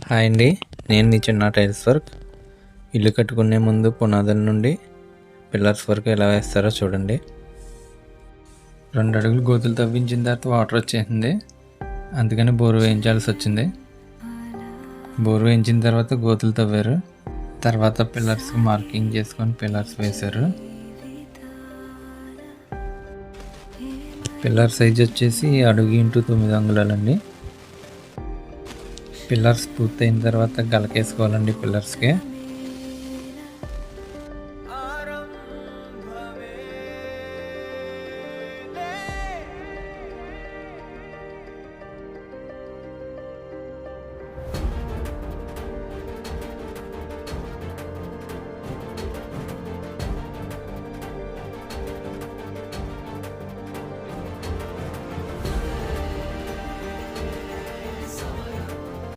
Hi అండి, నేను మీ చిన్న టైల్స్ వర్క్. ఇల్లు కట్టుకునే ముందు పునాదుల నుండి పిల్లర్స్ వరకు ఎలా వేస్తారో చూడండి. 2 అడుగులు గోతులు తవ్వించిన తర్వాత వాటర్ వచ్చేసింది, అందుకని బోరు వేయించాల్సి వచ్చింది. బోరు వేయించిన తర్వాత గోతులు తవ్వారు, తర్వాత పిల్లర్స్కి మార్కింగ్ చేసుకొని పిల్లర్స్ వేశారు. పిల్లర్ సైజ్ వచ్చేసి 1 అడుగు ఇంటూ 9 అంగుళాలండి. పిల్లర్స్ పూర్తయిన తర్వాత గలకేసుకోవాలండి పిల్లర్స్కి.